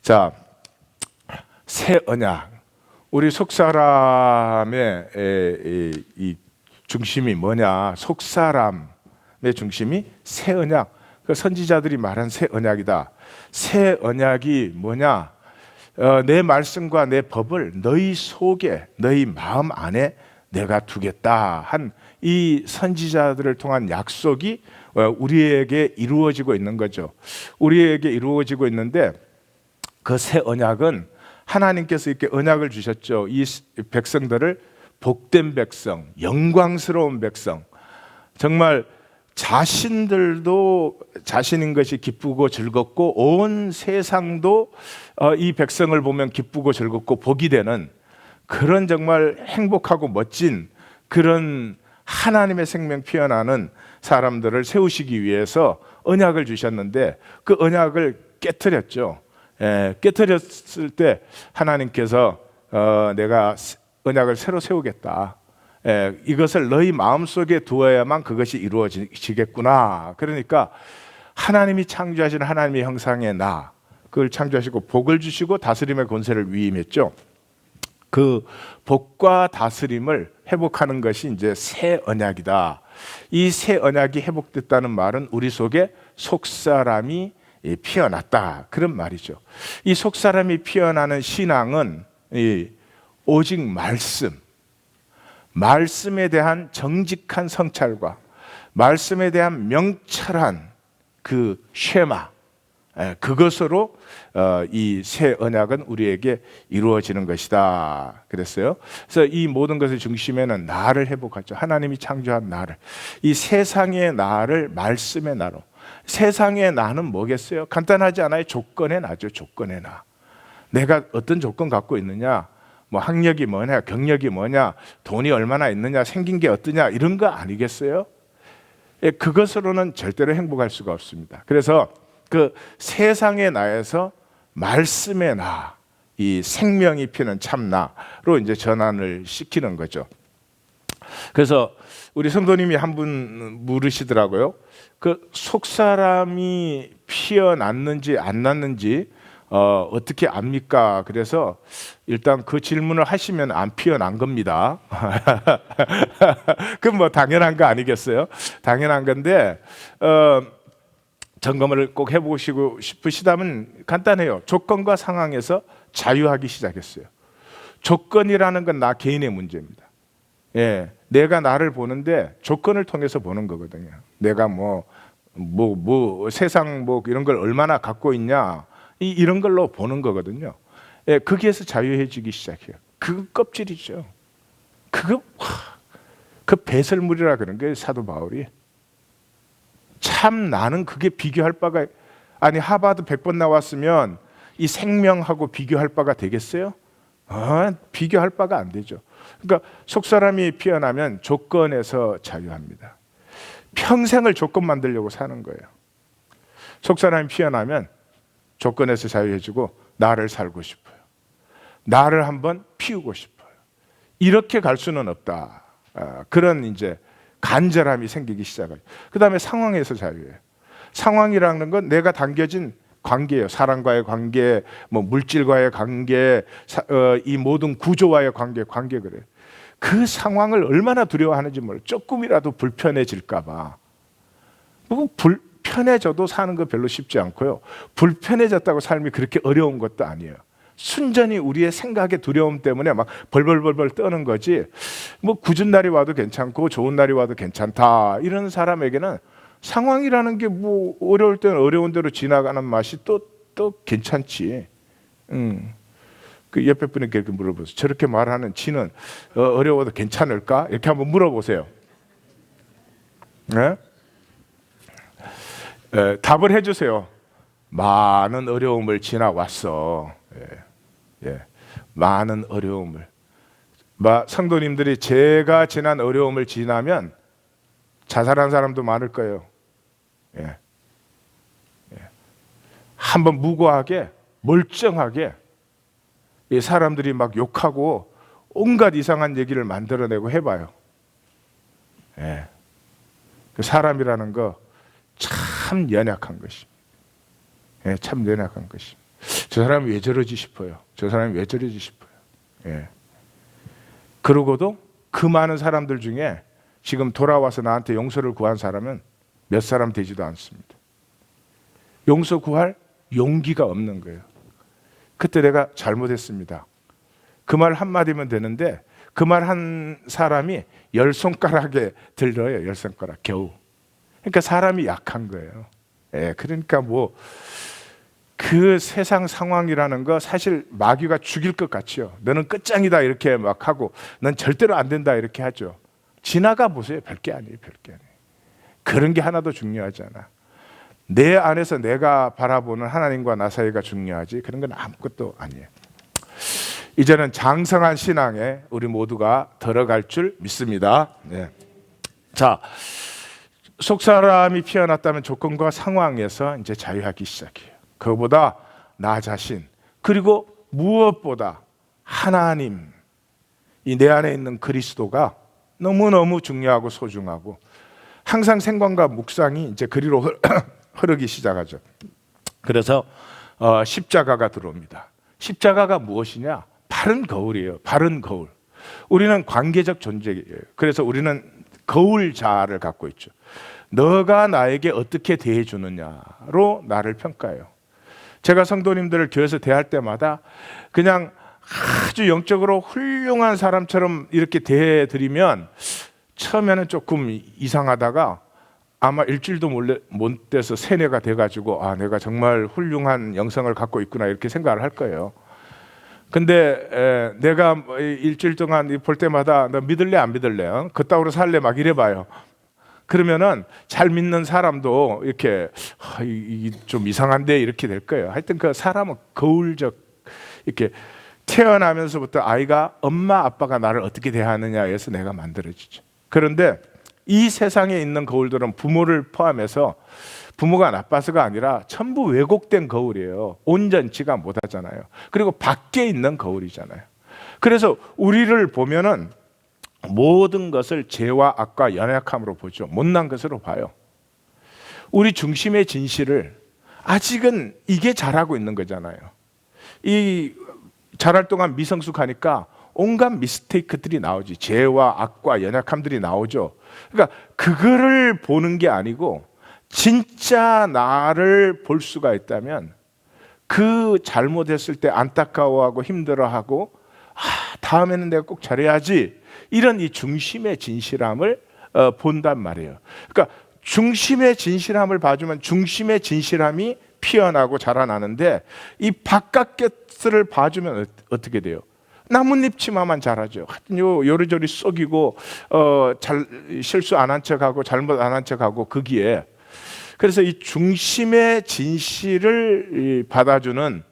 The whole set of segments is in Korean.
자, 새 언약. 우리 속사람의 이 중심이 뭐냐? 속사람의 중심이 새 언약. 그 선지자들이 말한 새 언약이다. 새 언약이 뭐냐? 내 말씀과 내 법을 너희 속에, 너희 마음 안에 내가 두겠다 한 이 선지자들을 통한 약속이 우리에게 이루어지고 있는 거죠. 우리에게 이루어지고 있는데 그 새 언약은 하나님께서 이렇게 언약을 주셨죠. 이 백성들을 복된 백성, 영광스러운 백성, 정말 자신들도 자신인 것이 기쁘고 즐겁고 온 세상도 이 백성을 보면 기쁘고 즐겁고 복이 되는 그런 정말 행복하고 멋진 그런 하나님의 생명 피어나는 사람들을 세우시기 위해서 언약을 주셨는데 그 언약을 깨트렸죠. 깨트렸을 때 하나님께서 내가 언약을 새로 세우겠다. 이것을 너희 마음속에 두어야만 그것이 이루어지겠구나. 그러니까 하나님이 창조하신 하나님의 형상의 나, 그걸 창조하시고 복을 주시고 다스림의 권세를 위임했죠. 그 복과 다스림을 회복하는 것이 이제 새 언약이다. 이 새 언약이 회복됐다는 말은 우리 속에 속사람이 피어났다, 그런 말이죠. 이 속사람이 피어나는 신앙은 오직 말씀에 대한 정직한 성찰과 말씀에 대한 명철한 그 쉐마, 그것으로 이 새 언약은 우리에게 이루어지는 것이다 그랬어요. 그래서 이 모든 것의 중심에는 나를 회복하죠. 하나님이 창조한 나를, 이 세상의 나를 말씀의 나로. 세상의 나는 뭐겠어요? 간단하지 않아요? 조건의 나죠. 조건의 나. 내가 어떤 조건 갖고 있느냐, 뭐 학력이 뭐냐, 경력이 뭐냐, 돈이 얼마나 있느냐, 생긴 게 어떠냐, 이런 거 아니겠어요? 그것으로는 절대로 행복할 수가 없습니다. 그래서 그 세상의 나에서 말씀의 나, 이 생명이 피는 참나로 이제 전환을 시키는 거죠. 그래서 우리 성도님이 한 분 물으시더라고요. 그 속사람이 피어났는지 안 났는지 어떻게 압니까? 그래서 일단 그 질문을 하시면 안 피어난 겁니다. 그건 뭐 당연한 거 아니겠어요? 당연한 건데 점검을 꼭 해보시고 싶으시다면 간단해요. 조건과 상황에서 자유하기 시작했어요. 조건이라는 건 나 개인의 문제입니다. 내가 나를 보는데 조건을 통해서 보는 거거든요. 내가 세상 이런 걸 얼마나 갖고 있냐, 이런 걸로 보는 거거든요. 거기에서 자유해지기 시작해요. 그 껍질이죠. 그 배설물이라 그런 게 사도 바울이. 참 나는 그게 비교할 바가, 아니 하버드 100번 나왔으면 이 생명하고 비교할 바가 되겠어요? 비교할 바가 안 되죠. 그러니까 속사람이 피어나면 조건에서 자유합니다. 평생을 조건 만들려고 사는 거예요. 속사람이 피어나면 조건에서 자유해지고 나를 살고 싶어요. 나를 한번 피우고 싶어요. 이렇게 갈 수는 없다. 그런 이제 간절함이 생기기 시작해요. 그 다음에 상황에서 자유해요. 상황이라는 건 내가 당겨진 관계예요. 사람과의 관계, 물질과의 관계, 이 모든 구조와의 관계 그래요. 그 상황을 얼마나 두려워하는지 몰라요. 조금이라도 불편해질까 봐. 불편해져도 사는 거 별로 쉽지 않고요. 불편해졌다고 삶이 그렇게 어려운 것도 아니에요. 순전히 우리의 생각의 두려움 때문에 막 벌벌벌벌 떠는 거지. 굳은 날이 와도 괜찮고 좋은 날이 와도 괜찮다, 이런 사람에게는 상황이라는 게 어려울 때는 어려운 대로 지나가는 맛이 또 괜찮지. 그 옆에 분에게 그렇게 물어보세요. 저렇게 말하는 지는 어려워도 괜찮을까? 이렇게 한번 물어보세요. 네? 답을 해주세요. 많은 어려움을 지나왔어. 많은 어려움을. 성도님들이 제가 지난 어려움을 지나면 자살한 사람도 많을 거예요. 한번 무고하게, 멀쩡하게 이 사람들이 막 욕하고 온갖 이상한 얘기를 만들어내고 해봐요. 그 사람이라는 거 참 연약한 것입니다. 참 연약한 것입니다. 저 사람이 왜 저러지 싶어요. 저 사람이 왜 저러지 싶어요. 예. 그러고도 그 많은 사람들 중에 지금 돌아와서 나한테 용서를 구한 사람은 몇 사람 되지도 않습니다. 용서 구할 용기가 없는 거예요. 그때 내가 잘못했습니다. 그 말 한마디면 되는데 그 말 한 사람이 10손가락에 들어요. 10손가락 겨우. 그러니까 사람이 약한 거예요. 예, 그러니까 뭐 그 세상 상황이라는 거 사실 마귀가 죽일 것 같죠. 너는 끝장이다 이렇게 막 하고 넌 절대로 안 된다 이렇게 하죠. 지나가 보세요. 별게 아니에요. 별게 아니에요. 그런 게 하나도 중요하지 않아. 내 안에서 내가 바라보는 하나님과 나 사이가 중요하지 그런 건 아무것도 아니에요. 이제는 장성한 신앙에 우리 모두가 들어갈 줄 믿습니다. 네. 자, 속사람이 피어났다면 조건과 상황에서 이제 자유하기 시작해요. 그보다 나 자신 그리고 무엇보다 하나님 이 내 안에 있는 그리스도가 너무너무 중요하고 소중하고 항상 생각과 묵상이 이제 그리로 흐르기 시작하죠. 그래서 십자가가 들어옵니다. 십자가가 무엇이냐? 바른 거울이에요. 바른 거울. 우리는 관계적 존재예요. 그래서 우리는 거울자를 갖고 있죠. 너가 나에게 어떻게 대해주느냐로 나를 평가해요. 제가 성도님들을 교회에서 대할 때마다 그냥 아주 영적으로 훌륭한 사람처럼 이렇게 대해드리면 처음에는 조금 이상하다가 아마 일주일도 못 돼서 세뇌가 돼가지고 아 내가 정말 훌륭한 영성을 갖고 있구나 이렇게 생각을 할 거예요. 근데 내가 일주일 동안 볼 때마다 너 믿을래 안 믿을래? 그따위로 살래? 막 이래봐요. 그러면은 잘 믿는 사람도 이렇게 이게 좀 이상한데 이렇게 될 거예요. 하여튼 그 사람은 거울적 이렇게 태어나면서부터 아이가 엄마 아빠가 나를 어떻게 대하느냐에서 내가 만들어지죠. 그런데 이 세상에 있는 거울들은 부모를 포함해서 부모가 나빠서가 아니라 전부 왜곡된 거울이에요. 온전치가 못하잖아요. 그리고 밖에 있는 거울이잖아요. 그래서 우리를 보면은 모든 것을 죄와 악과 연약함으로 보죠. 못난 것으로 봐요. 우리 중심의 진실을 아직은 이게 잘하고 있는 거잖아요. 이 자랄 동안 미성숙하니까 온갖 미스테이크들이 나오지. 죄와 악과 연약함들이 나오죠. 그러니까 그거를 보는 게 아니고 진짜 나를 볼 수가 있다면 그 잘못했을 때 안타까워하고 힘들어하고 다음에는 내가 꼭 잘해야지 이런 이 중심의 진실함을 본단 말이에요. 그러니까 중심의 진실함을 봐주면 중심의 진실함이 피어나고 자라나는데 이 바깥것을 봐주면 어떻게 돼요? 나뭇잎 치마만 잘하죠. 하여튼 요리조리 썩이고 잘 실수 안 한 척하고 잘못 안 한 척하고 거기에 그래서 이 중심의 진실을 받아주는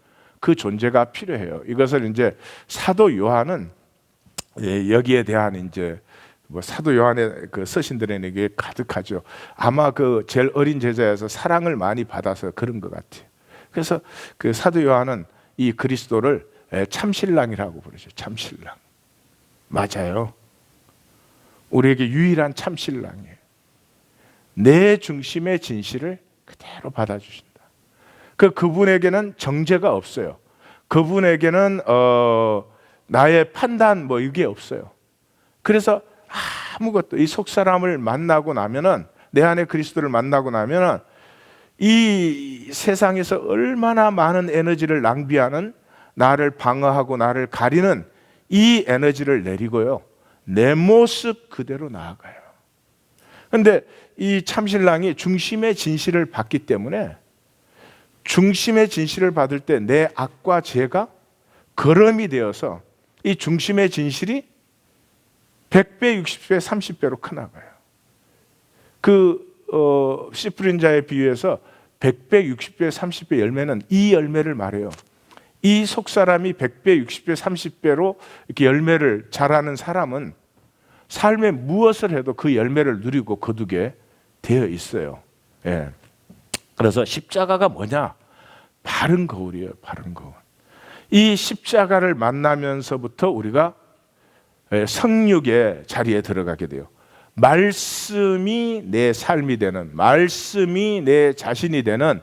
그 존재가 필요해요. 이것을 이제 사도 요한은 여기에 대한 이제 뭐 사도 요한의 그 서신들에게 가득하죠. 아마 그 제일 어린 제자여서 사랑을 많이 받아서 그런 것 같아요. 그래서 그 사도 요한은 이 그리스도를 참신랑이라고 부르죠. 참신랑. 맞아요. 우리에게 유일한 참신랑이에요. 내 중심의 진실을 그대로 받아주신다. 그분에게는 정죄가 없어요. 그분에게는 나의 판단 뭐 이게 없어요. 그래서 아무것도 이 속사람을 만나고 나면은 내 안에 그리스도를 만나고 나면은 이 세상에서 얼마나 많은 에너지를 낭비하는 나를 방어하고 나를 가리는 이 에너지를 내리고요. 내 모습 그대로 나아가요. 그런데 이 참신랑이 중심의 진실을 받기 때문에 중심의 진실을 받을 때 내 악과 죄가 거름이 되어서 이 중심의 진실이 100배, 60배, 30배로 커나가요. 씨 뿌린 자의 비유에서 100배, 60배, 30배 열매는 이 열매를 말해요. 이 속사람이 100배, 60배, 30배로 이렇게 열매를 자라는 사람은 삶에 무엇을 해도 그 열매를 누리고 거두게 되어 있어요. 예. 그래서 십자가가 뭐냐? 바른 거울이에요. 바른 거울. 이 십자가를 만나면서부터 우리가 성육의 자리에 들어가게 돼요. 말씀이 내 삶이 되는, 말씀이 내 자신이 되는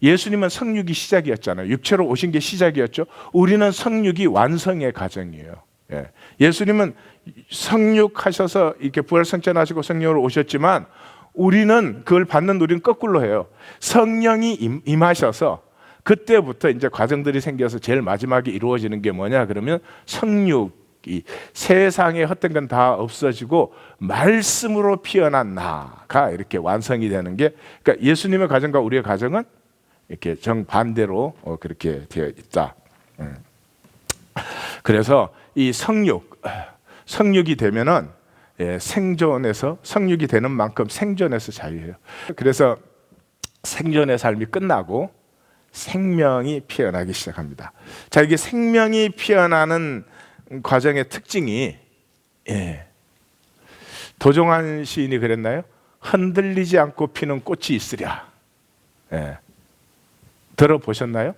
예수님은 성육이 시작이었잖아요. 육체로 오신 게 시작이었죠. 우리는 성육이 완성의 과정이에요. 예. 예수님은 성육하셔서 이렇게 부활승천하시고 성령으로 오셨지만 우리는 그걸 받는 우리는 거꾸로 해요. 성령이 임하셔서 그때부터 이제 과정들이 생겨서 제일 마지막에 이루어지는 게 뭐냐 그러면 성육이 세상에 헛된 건 다 없어지고 말씀으로 피어난 나가 이렇게 완성이 되는 게, 그러니까 예수님의 과정과 우리의 과정은 이렇게 정반대로 그렇게 되어 있다. 그래서 이 성육이 되면은 생존에서, 성육이 되는 만큼 생존에서 자유해요. 그래서 생존의 삶이 끝나고 생명이 피어나기 시작합니다. 자, 이게 생명이 피어나는 과정의 특징이, 도종환 시인이 그랬나요? 흔들리지 않고 피는 꽃이 있으랴. 들어보셨나요?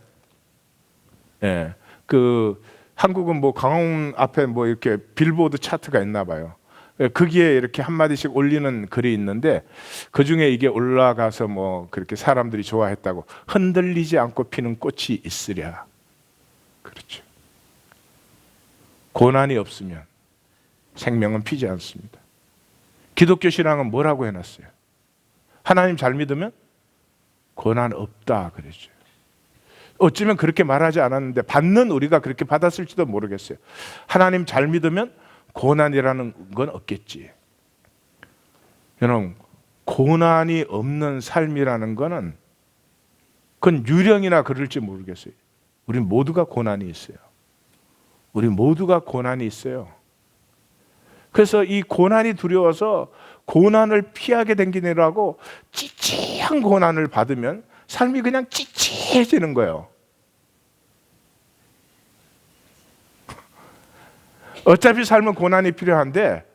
그 한국은 뭐 강원 앞에 뭐 이렇게 빌보드 차트가 있나 봐요. 거기에 이렇게 한마디씩 올리는 글이 있는데 그 중에 이게 올라가서 뭐 그렇게 사람들이 좋아했다고, 흔들리지 않고 피는 꽃이 있으랴. 그렇죠. 고난이 없으면 생명은 피지 않습니다. 기독교 신앙은 뭐라고 해놨어요? 하나님 잘 믿으면 고난 없다 그랬죠. 어쩌면 그렇게 말하지 않았는데 받는 우리가 그렇게 받았을지도 모르겠어요. 하나님 잘 믿으면 고난이라는 건 없겠지. 여러분, 고난이 없는 삶이라는 거는 그건 유령이나 그럴지 모르겠어요. 우리 모두가 고난이 있어요. 우리 모두가 고난이 있어요. 그래서 이 고난이 두려워서 고난을 피하게 댕기느라고 찌찌한 고난을 받으면 삶이 그냥 찌찌해지는 거예요. 어차피 삶은 고난이 필요한데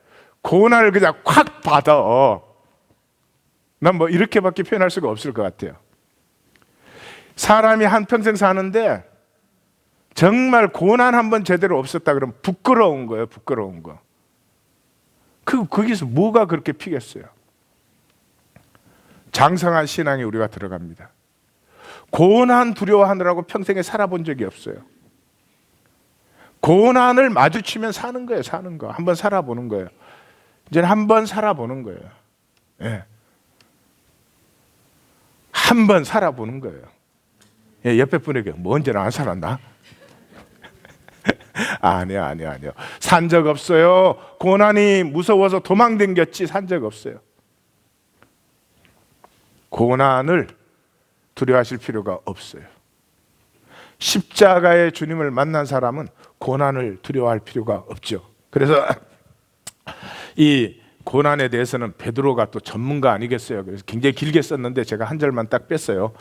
고난을 그냥 콱 받아. 난 뭐 이렇게밖에 표현할 수가 없을 것 같아요. 사람이 한평생 사는데 정말 고난 한번 제대로 없었다 그러면 부끄러운 거예요. 부끄러운 거. 거기서 뭐가 그렇게 피겠어요? 장성한 신앙에 우리가 들어갑니다. 고난 두려워하느라고 평생에 살아본 적이 없어요. 고난을 마주치면 사는 거예요. 사는 거. 한번 살아보는 거예요. 이제는 한번 살아보는 거예요. 예. 한번 살아보는 거예요. 예, 옆에 분에게 뭐 언제나 안 살았나? 아니요. 산 적 없어요. 고난이 무서워서 도망댕겼지 산 적 없어요. 고난을 두려워하실 필요가 없어요. 십자가의 주님을 만난 사람은 고난을 두려워할 필요가 없죠. 그래서 이 고난에 대해서는 베드로가 또 전문가 아니겠어요. 그래서 굉장히 길게 썼는데 제가 한 절만 딱 뺐어요.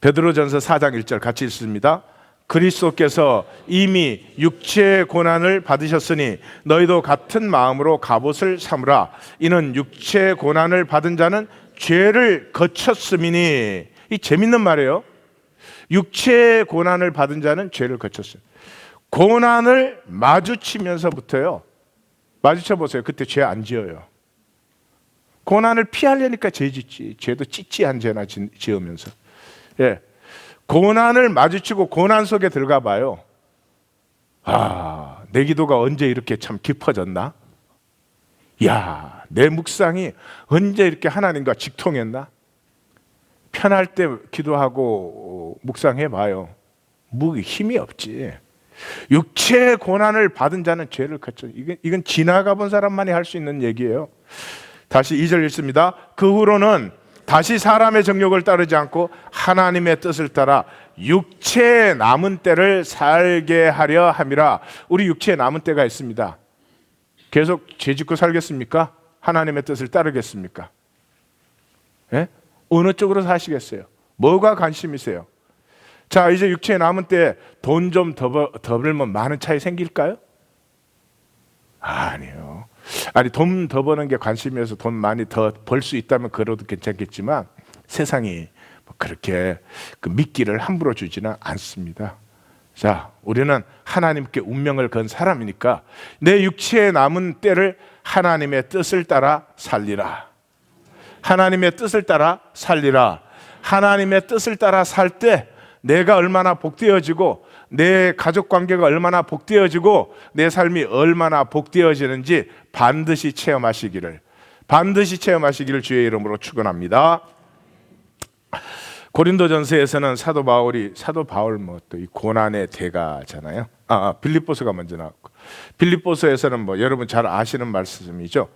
베드로전서 4장 1절 같이 읽습니다. 그리스도께서 이미 육체의 고난을 받으셨으니 너희도 같은 마음으로 갑옷을 삼으라. 이는 육체의 고난을 받은 자는 죄를 거쳤음이니. 이 재밌는 말이에요. 육체의 고난을 받은 자는 죄를 거쳤어요. 고난을 마주치면서부터요. 마주쳐 보세요. 그때 죄 안 지어요. 고난을 피하려니까 죄 짓지. 죄도 찌찌한 죄나 지으면서. 예. 고난을 마주치고 고난 속에 들어가 봐요. 아, 내 기도가 언제 이렇게 참 깊어졌나? 야, 내 묵상이 언제 이렇게 하나님과 직통했나? 편할 때 기도하고 묵상해 봐요. 힘이 없지. 육체의 고난을 받은 자는 죄를 거쳐. 이건 지나가 본 사람만이 할 수 있는 얘기예요. 다시 2절 읽습니다. 그 후로는 다시 사람의 정욕을 따르지 않고 하나님의 뜻을 따라 육체의 남은 때를 살게 하려 함이라. 우리 육체의 남은 때가 있습니다. 계속 죄 짓고 살겠습니까? 하나님의 뜻을 따르겠습니까? 예? 어느 쪽으로 사시겠어요? 뭐가 관심이세요? 자, 이제 육체의 남은 때 돈 좀 더 벌면 많은 차이 생길까요? 아니요. 아니, 돈 더 버는 게 관심이어서 돈 많이 더 벌 수 있다면 그래도 괜찮겠지만 세상이 그렇게 그 미끼를 함부로 주지는 않습니다. 자, 우리는 하나님께 운명을 건 사람이니까 내 육체의 남은 때를 하나님의 뜻을 따라 살리라. 하나님의 뜻을 따라 살리라. 하나님의 뜻을 따라 살 때 내가 얼마나 복되어지고 내 가족 관계가 얼마나 복되어지고 내 삶이 얼마나 복되어지는지 반드시 체험하시기를 주의 이름으로 축원합니다. 고린도전서에서는 사도 바울 뭐 또 이 고난의 대가잖아요. 빌립보서가 먼저 나왔고, 빌립보서에서는 뭐 여러분 잘 아시는 말씀이죠.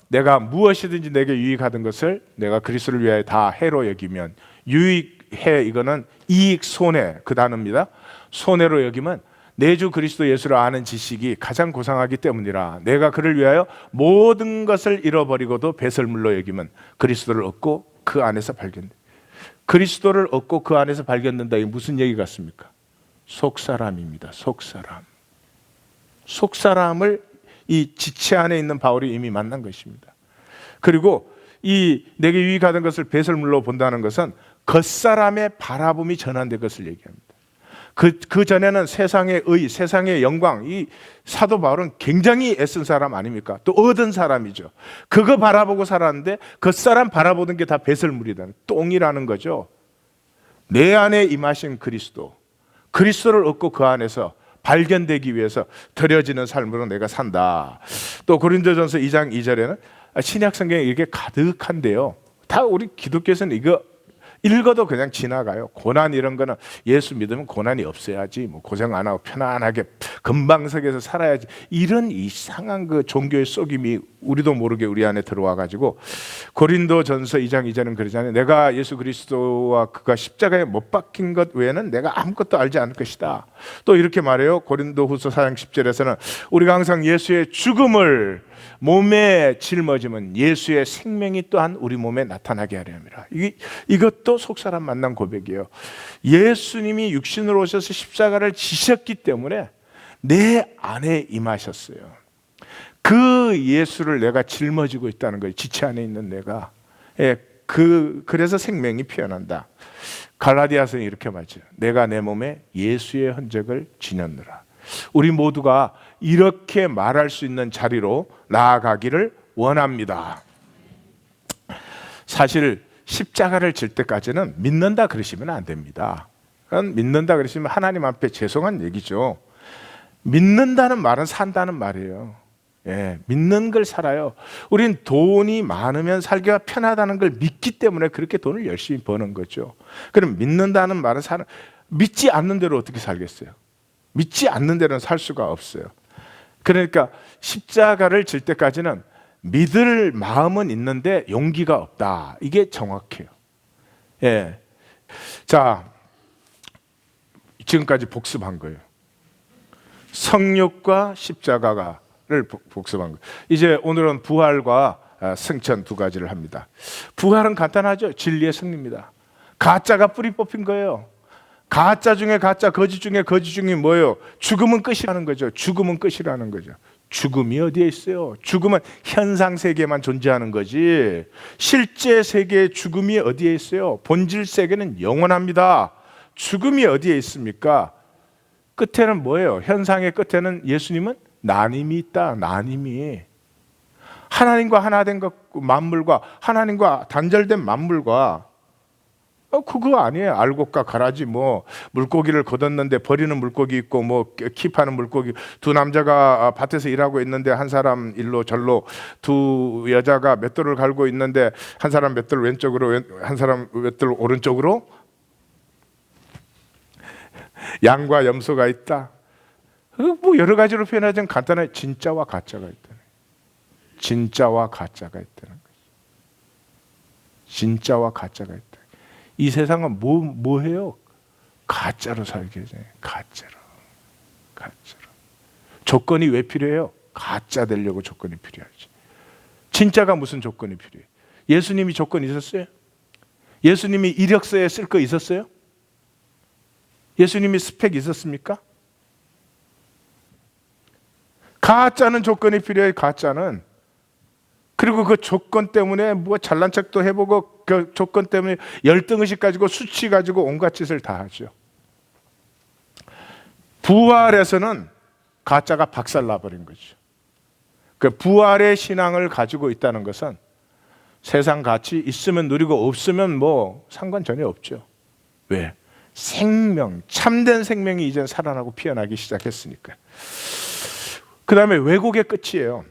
내가 무엇이든지 내게 유익하던 것을 내가 그리스도를 위하여 다 해로 여기면, 유익해 이거는 이익 손해 그 단어입니다. 손해로 여기면 내 주 그리스도 예수를 아는 지식이 가장 고상하기 때문이라. 내가 그를 위하여 모든 것을 잃어버리고도 배설물로 여기면 그리스도를 얻고 그 안에서 발견돼. 그리스도를 얻고 그 안에서 발견된다. 이게 무슨 얘기 같습니까? 속사람입니다. 속사람을 이 지체 안에 있는 바울이 이미 만난 것입니다. 그리고 이 내게 유익하던 것을 배설물로 본다는 것은 겉사람의 바라봄이 전환된 것을 얘기합니다. 그 전에는 세상의 의, 세상의 영광, 이 사도 바울은 굉장히 애쓴 사람 아닙니까? 또 얻은 사람이죠. 그거 바라보고 살았는데 겉사람 바라보던 게 다 배설물이다. 똥이라는 거죠. 내 안에 임하신 그리스도를 얻고 그 안에서 발견되기 위해서 드려지는 삶으로 내가 산다. 또 고린도전서 2장 2절에는 신약 성경에 이게 가득한데요. 다 우리 기독교에서는 이거 읽어도 그냥 지나가요. 고난 이런 거는 예수 믿으면 고난이 없어야지, 뭐 고생 안 하고 편안하게 금방석에서 살아야지, 이런 이상한 그 종교의 속임이 우리도 모르게 우리 안에 들어와 가지고 고린도전서 2장 2절은 그러잖아요. 내가 예수 그리스도와 그가 십자가에 못 박힌 것 외에는 내가 아무것도 알지 않을 것이다. 또 이렇게 말해요. 고린도후서 4장 10절에서는 우리가 항상 예수의 죽음을 몸에 짊어지면 예수의 생명이 또한 우리 몸에 나타나게 하려 함이라. 이것도 속사람 만난 고백이에요. 예수님이 육신으로 오셔서 십자가를 지셨기 때문에 내 안에 임하셨어요. 그 예수를 내가 짊어지고 있다는 거예요. 지체 안에 있는 내가. 그래서 생명이 피어난다. 갈라디아서는 이렇게 말해요. 내가 내 몸에 예수의 흔적을 지녔느라. 우리 모두가 이렇게 말할 수 있는 자리로 나아가기를 원합니다. 사실 십자가를 질 때까지는 믿는다 그러시면 안 됩니다. 믿는다 그러시면 하나님 앞에 죄송한 얘기죠. 믿는다는 말은 산다는 말이에요. 믿는 걸 살아요. 우린 돈이 많으면 살기가 편하다는 걸 믿기 때문에 그렇게 돈을 열심히 버는 거죠. 그럼 믿는다는 말은 믿지 않는 대로 어떻게 살겠어요? 믿지 않는 데는 살 수가 없어요. 그러니까 십자가를 질 때까지는 믿을 마음은 있는데 용기가 없다. 이게 정확해요. 자, 지금까지 복습한 거예요. 성육과 십자가를 복습한 거예요. 이제 오늘은 부활과 승천 두 가지를 합니다. 부활은 간단하죠. 진리의 승리입니다. 가짜가 뿌리 뽑힌 거예요. 가짜 중에 가짜, 거짓 중에 거짓 중에 뭐예요? 죽음은 끝이라는 거죠. 죽음은 끝이라는 거죠. 죽음이 어디에 있어요? 죽음은 현상 세계만 존재하는 거지, 실제 세계의 죽음이 어디에 있어요? 본질 세계는 영원합니다. 죽음이 어디에 있습니까? 끝에는 뭐예요? 현상의 끝에는 예수님은 나님이 있다. 나님이 하나님과 하나 된 것, 만물과 하나님과 단절된 만물과 그거 아니에요. 알곡과 가라지, 뭐 물고기를 걷었는데 버리는 물고기 있고, 뭐 킵하는 물고기, 두 남자가 밭에서 일하고 있는데 한 사람 일로 절로, 두 여자가 맷돌을 갈고 있는데 한 사람 맷돌 왼쪽으로, 한 사람 맷돌 오른쪽으로, 양과 염소가 있다. 뭐 여러 가지로 표현하자면 간단하게 진짜와 가짜가 있다. 진짜와 가짜가 있다는 거죠. 진짜와 가짜가 있다. 이 세상은 뭐 해요? 가짜로 살게 해줘요. 가짜로. 조건이 왜 필요해요? 가짜 되려고 조건이 필요하지. 진짜가 무슨 조건이 필요해요? 예수님이 조건 있었어요? 예수님이 이력서에 쓸 거 있었어요? 예수님이 스펙 있었습니까? 가짜는 조건이 필요해요. 가짜는. 그리고 그 조건 때문에 뭐 잘난 척도 해보고, 그 조건 때문에 열등의식 가지고 수치 가지고 온갖 짓을 다 하죠. 부활에서는 가짜가 박살나버린 거죠. 그 부활의 신앙을 가지고 있다는 것은 세상 가치 있으면 누리고 없으면 뭐 상관 전혀 없죠. 왜? 생명, 참된 생명이 이제 살아나고 피어나기 시작했으니까. 그 다음에 왜곡의 끝이에요.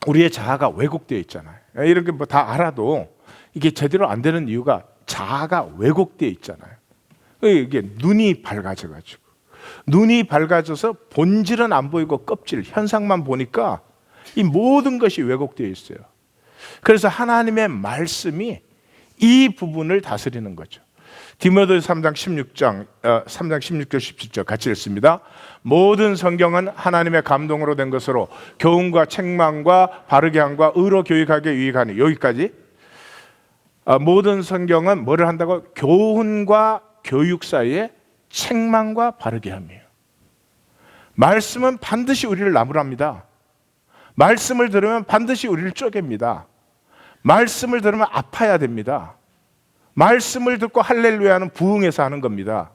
우리의 자아가 왜곡되어 있잖아요. 이런 게 뭐 다 알아도 이게 제대로 안 되는 이유가 자아가 왜곡되어 있잖아요. 이게 눈이 밝아져가지고, 눈이 밝아져서 본질은 안 보이고 껍질, 현상만 보니까 이 모든 것이 왜곡되어 있어요. 그래서 하나님의 말씀이 이 부분을 다스리는 거죠. 디모데후서 3장 16절 17절 같이 읽습니다. 모든 성경은 하나님의 감동으로 된 것으로 교훈과 책망과 바르게 함과 의로 교육하게 유익하니, 여기까지. 모든 성경은 뭐를 한다고? 교훈과 교육 사이에 책망과 바르게 함이에요. 말씀은 반드시 우리를 나무랍니다. 말씀을 들으면 반드시 우리를 쪼갭니다. 말씀을 들으면 아파야 됩니다. 말씀을 듣고 할렐루야는 부흥해서 하는 겁니다.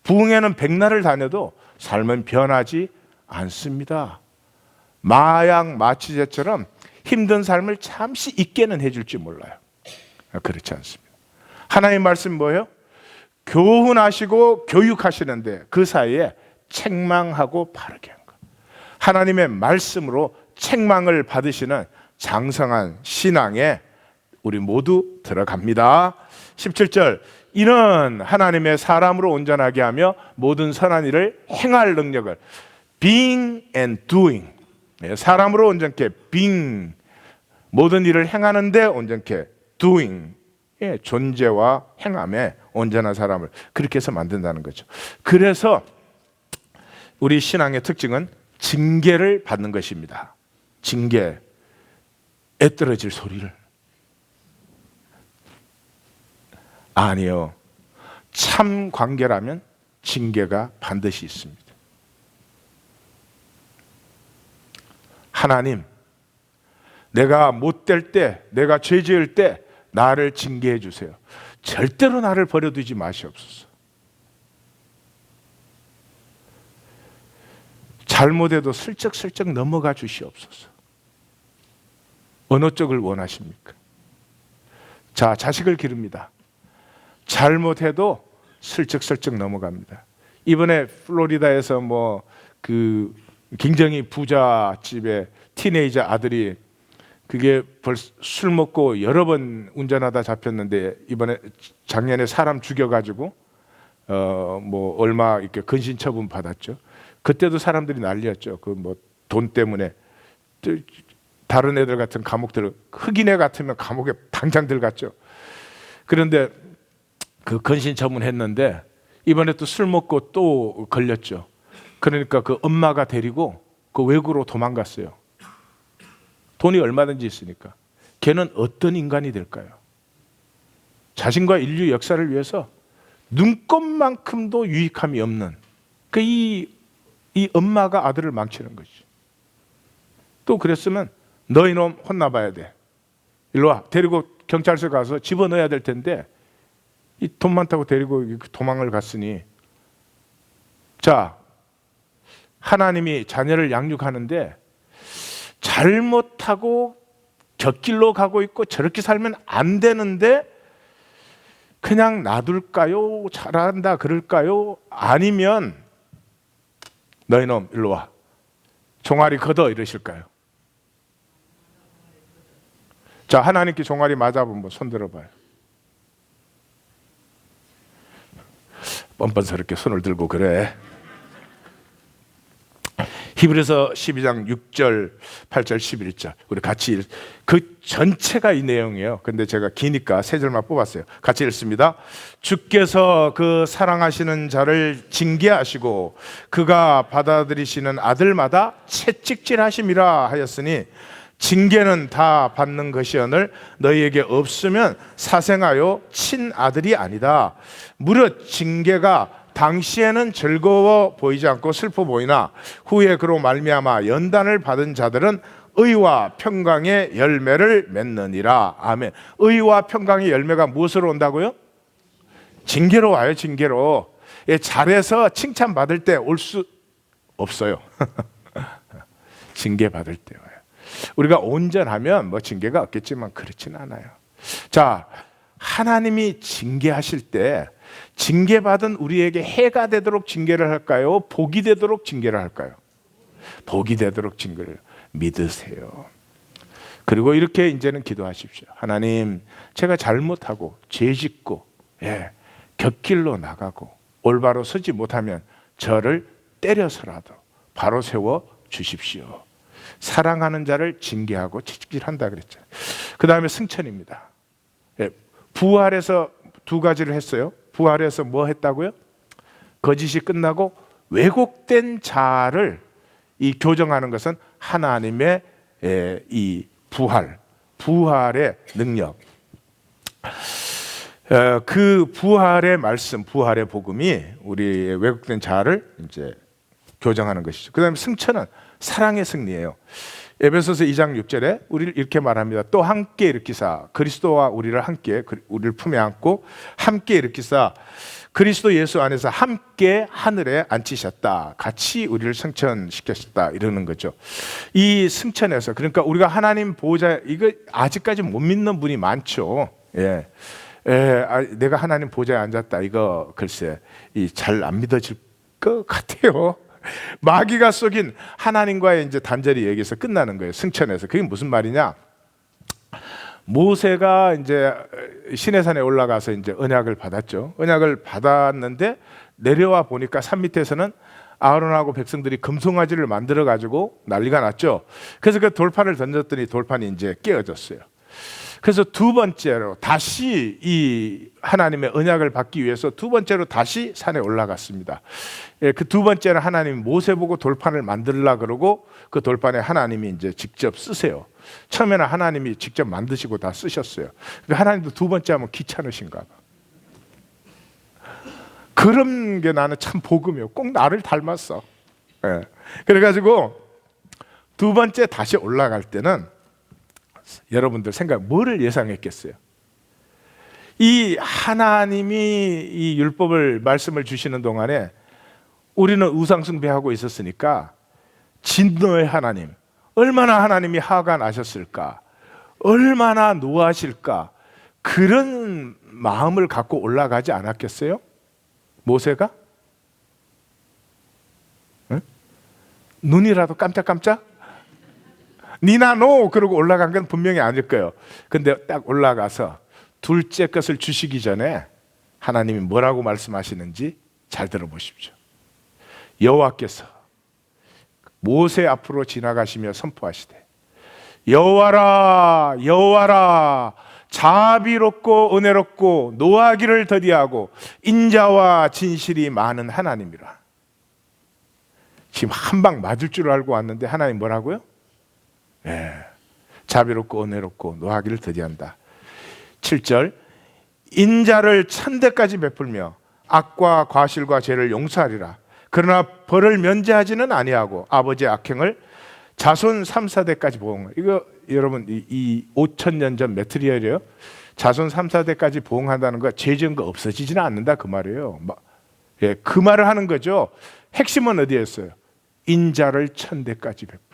부흥회는 백날을 다녀도 삶은 변하지 않습니다. 마약 마취제처럼 힘든 삶을 잠시 잊게는 해줄지 몰라요. 그렇지 않습니다. 하나님의 말씀 뭐예요? 교훈하시고 교육하시는데 그 사이에 책망하고 바르게 한 것. 하나님의 말씀으로 책망을 받으시는 장성한 신앙에 우리 모두 들어갑니다. 17절, 이는 하나님의 사람으로 온전하게 하며 모든 선한 일을 행할 능력을, being and doing, 사람으로 온전케, being, 모든 일을 행하는데 온전케, doing, 존재와 행함에 온전한 사람을 그렇게 해서 만든다는 거죠. 그래서 우리 신앙의 특징은 징계를 받는 것입니다. 징계, 애 떨어질 소리를. 아니요. 참 관계라면 징계가 반드시 있습니다. 하나님, 내가 못될 때, 내가 죄 지을 때 나를 징계해 주세요. 절대로 나를 버려두지 마시옵소서. 잘못해도 슬쩍슬쩍 넘어가 주시옵소서. 어느 쪽을 원하십니까? 자, 자식을 기릅니다. 잘못해도 슬쩍슬쩍 넘어갑니다. 이번에 플로리다에서 굉장히 부잣집의 티네이저 아들이 그게 술 먹고 여러 번 운전하다 잡혔는데 이번에 작년에 사람 죽여가지고 얼마 이렇게 근신 처분 받았죠. 그때도 사람들이 난리였죠. 돈 때문에 다른 애들 같은 감옥들, 흑인애 같으면 감옥에 당장 들어갔죠. 그런데 그 근신 처분했는데 이번에 또 술 먹고 또 걸렸죠. 그러니까 그 엄마가 데리고 그 외국으로 도망갔어요. 돈이 얼마든지 있으니까. 걔는 어떤 인간이 될까요? 자신과 인류 역사를 위해서 눈꼽만큼도 유익함이 없는 이 엄마가 아들을 망치는 거지. 또 그랬으면 너 이놈 혼나봐야 돼. 일로 와. 데리고 경찰서 가서 집어넣어야 될 텐데 이 돈 많다고 데리고 도망을 갔으니, 자, 하나님이 자녀를 양육하는데 잘못하고 곁길로 가고 있고 저렇게 살면 안 되는데 그냥 놔둘까요? 잘한다 그럴까요? 아니면 너희 놈 일로 와, 종아리 걷어 이러실까요? 자, 하나님께 종아리 맞아보면 손 들어봐요. 뻔뻔스럽게 손을 들고 그래. 히브리서 12장 6절, 8절, 11절 우리 같이 그 전체가 이 내용이에요. 근데 제가 기니까 세 절만 뽑았어요. 같이 읽습니다. 주께서 그 사랑하시는 자를 징계하시고 그가 받아들이시는 아들마다 채찍질하심이라 하였으니 징계는 다 받는 것이오늘 너희에게 없으면 사생하여 친아들이 아니다. 무릇 징계가 당시에는 즐거워 보이지 않고 슬퍼 보이나 후에 그로 말미암아 연단을 받은 자들은 의와 평강의 열매를 맺느니라. 아멘. 의와 평강의 열매가 무엇으로 온다고요? 징계로 와요. 징계로. 잘해서 칭찬받을 때 올 수 없어요. 징계 받을 때 와요. 우리가 온전하면 뭐 징계가 없겠지만 그렇진 않아요. 자, 하나님이 징계하실 때 징계받은 우리에게 해가 되도록 징계를 할까요? 복이 되도록 징계를 할까요? 복이 되도록 징계를 믿으세요. 그리고 이렇게 이제는 기도하십시오. 하나님, 제가 잘못하고 죄짓고 곁길로 나가고 올바로 서지 못하면 저를 때려서라도 바로 세워 주십시오. 사랑하는 자를 징계하고 채찍질한다 그랬잖아요. 그 다음에 승천입니다. 부활에서 두 가지를 했어요. 부활에서 뭐 했다고요? 거짓이 끝나고 왜곡된 자를 이 교정하는 것은 하나님의 이 부활의 능력. 그 부활의 말씀, 부활의 복음이 우리의 왜곡된 자를 이제 교정하는 것이죠. 그다음에 승천은 사랑의 승리예요. 에베소서 2장 6절에 우리를 이렇게 말합니다. 또 함께 일으키사 그리스도와 우리를 품에 안고 함께 일으키사 그리스도 예수 안에서 함께 하늘에 앉히셨다. 같이 우리를 승천시켰다. 이러는 거죠. 이 승천에서, 그러니까 우리가 하나님 보호자, 이거 아직까지 못 믿는 분이 많죠. 내가 하나님 보좌에 앉았다. 이거 글쎄 잘 안 믿어질 것 같아요. 마귀가 속인 하나님과의 이제 단절이 여기서 끝나는 거예요. 승천에서. 그게 무슨 말이냐? 모세가 이제 시내산에 올라가서 이제 언약을 받았죠. 언약을 받았는데 내려와 보니까 산 밑에서는 아론하고 백성들이 금송아지를 만들어 가지고 난리가 났죠. 그래서 그 돌판을 던졌더니 돌판이 이제 깨어졌어요. 그래서 두 번째로 다시 이 하나님의 언약을 받기 위해서 두 번째로 다시 산에 올라갔습니다. 그 두 번째는 하나님 모세 보고 돌판을 만들라 그러고 그 돌판에 하나님이 이제 직접 쓰세요. 처음에는 하나님이 직접 만드시고 다 쓰셨어요. 하나님도 두 번째 하면 귀찮으신가 봐. 그런 게 나는 참 복음이에요. 꼭 나를 닮았어. 그래가지고 두 번째 다시 올라갈 때는 여러분들 생각 뭐를 예상했겠어요? 이 하나님이 이 율법을 말씀을 주시는 동안에 우리는 우상 숭배하고 있었으니까 진노의 하나님, 얼마나 하나님이 화가 나셨을까, 얼마나 노하실까, 그런 마음을 갖고 올라가지 않았겠어요? 모세가? 응? 눈이라도 깜짝깜짝? 니나 노 그러고 올라간 건 분명히 아닐 거예요. 근데 딱 올라가서 둘째 것을 주시기 전에 하나님이 뭐라고 말씀하시는지 잘 들어보십시오. 여호와께서 모세 앞으로 지나가시며 선포하시되 여호와라 여호와라 자비롭고 은혜롭고 노하기를 더디하고 인자와 진실이 많은 하나님이라. 지금 한 방 맞을 줄 알고 왔는데 하나님 뭐라고요? 자비롭고 은혜롭고 노하기를 더디한다. 7절 인자를 1000대까지 베풀며 악과 과실과 죄를 용서하리라. 그러나 벌을 면제하지는 아니하고 아버지의 악행을 자손 3, 4대까지 보응하리라. 이거 여러분 이 5000년 전 메트리얼이에요. 자손 3, 4대까지 보응한다는 거 죄 지은 거 없어지지는 않는다 그 말이에요. 그 말을 하는 거죠. 핵심은 어디였어요? 인자를 1000대까지 베풀고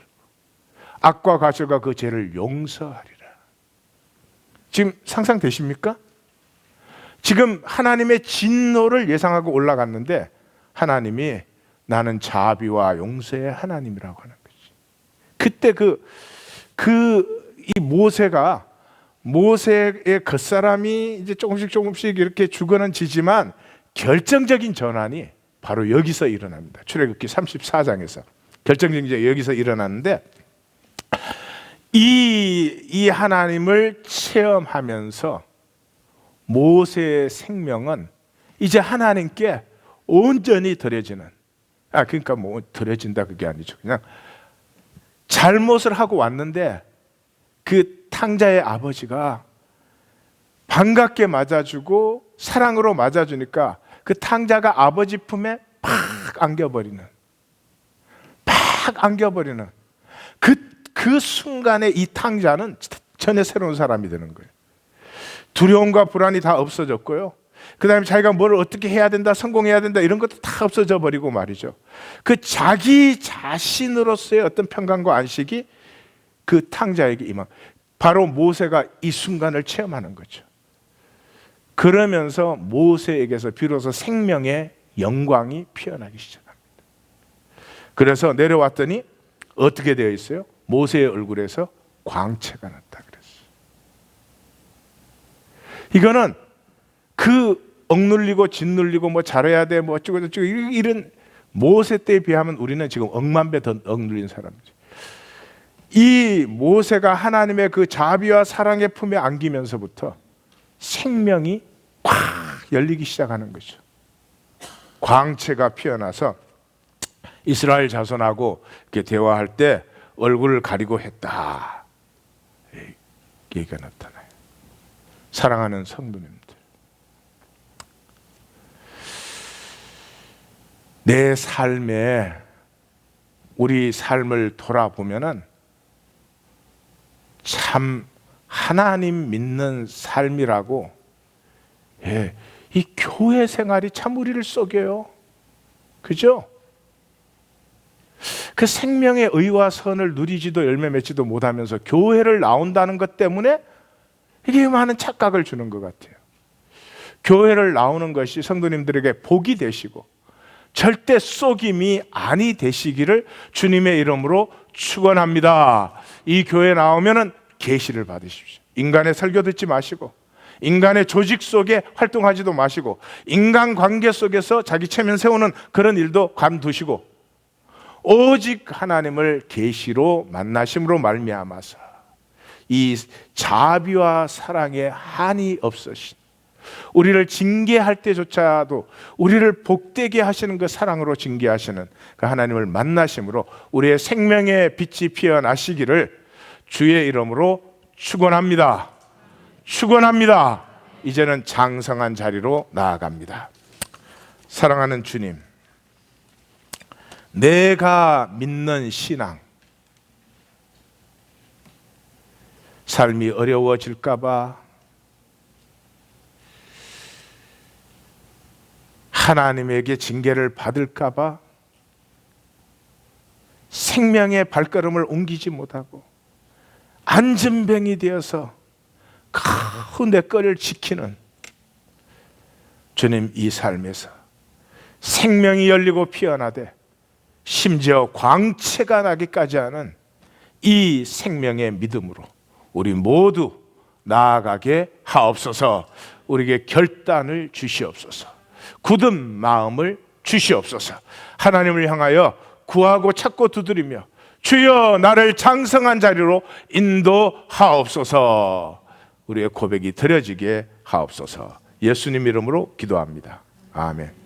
악과 과실과 그 죄를 용서하리라. 지금 상상되십니까? 지금 하나님의 진노를 예상하고 올라갔는데 하나님이 나는 자비와 용서의 하나님이라고 하는 거지. 그때 이 모세의 겉사람이 이제 조금씩 이렇게 죽어지지만 결정적인 전환이 바로 여기서 일어납니다. 출애굽기 34장에서 결정적인 게 여기서 일어났는데 이 하나님을 체험하면서 모세의 생명은 이제 하나님께 온전히 드려지는, 그러니까 뭐 드려진다 그게 아니죠. 그냥 잘못을 하고 왔는데 그 탕자의 아버지가 반갑게 맞아주고 사랑으로 맞아주니까 그 탕자가 아버지 품에 팍 안겨버리는 그 순간에 이 탕자는 전혀 새로운 사람이 되는 거예요. 두려움과 불안이 다 없어졌고요. 그 다음에 자기가 뭘 어떻게 해야 된다, 성공해야 된다 이런 것도 다 없어져 버리고 말이죠. 그 자기 자신으로서의 어떤 평강과 안식이 그 탕자에게 임한, 바로 모세가 이 순간을 체험하는 거죠. 그러면서 모세에게서 비로소 생명의 영광이 피어나기 시작합니다. 그래서 내려왔더니 어떻게 되어 있어요? 모세의 얼굴에서 광채가 났다 그랬어요. 이거는 그 억눌리고 짓눌리고 뭐 잘해야 돼 뭐 어쩌고 저쩌고 이런 모세 때에 비하면 우리는 지금 억만 배 더 억눌린 사람이지. 이 모세가 하나님의 그 자비와 사랑의 품에 안기면서부터 생명이 꽉 열리기 시작하는 거죠. 광채가 피어나서 이스라엘 자손하고 이렇게 대화할 때 얼굴을 가리고 했다, 얘기가 나타나요. 사랑하는 성도님들, 내 삶에 우리 삶을 돌아보면은 참 하나님 믿는 삶이라고, 이 교회 생활이 참 우리를 속여요. 그죠? 그 생명의 의와 선을 누리지도 열매 맺지도 못하면서 교회를 나온다는 것 때문에 이게 많은 착각을 주는 것 같아요. 교회를 나오는 것이 성도님들에게 복이 되시고 절대 속임이 아니 되시기를 주님의 이름으로 축원합니다. 이 교회 나오면은 계시를 받으십시오. 인간의 설교 듣지 마시고, 인간의 조직 속에 활동하지도 마시고, 인간 관계 속에서 자기 체면 세우는 그런 일도 관두시고, 오직 하나님을 계시로 만나심으로 말미암아서 이 자비와 사랑에 한이 없으신, 우리를 징계할 때조차도 우리를 복되게 하시는 그 사랑으로 징계하시는 그 하나님을 만나심으로 우리의 생명의 빛이 피어나시기를 주의 이름으로 축원합니다. 축원합니다. 이제는 장성한 자리로 나아갑니다. 사랑하는 주님, 내가 믿는 신앙, 삶이 어려워질까 봐, 하나님에게 징계를 받을까 봐 생명의 발걸음을 옮기지 못하고 안전뱅이 되어서 그 내 거를 지키는 주님, 이 삶에서 생명이 열리고 피어나되 심지어 광채가 나기까지 하는 이 생명의 믿음으로 우리 모두 나아가게 하옵소서. 우리에게 결단을 주시옵소서. 굳은 마음을 주시옵소서. 하나님을 향하여 구하고 찾고 두드리며 주여 나를 장성한 자리로 인도하옵소서. 우리의 고백이 드려지게 하옵소서. 예수님 이름으로 기도합니다. 아멘.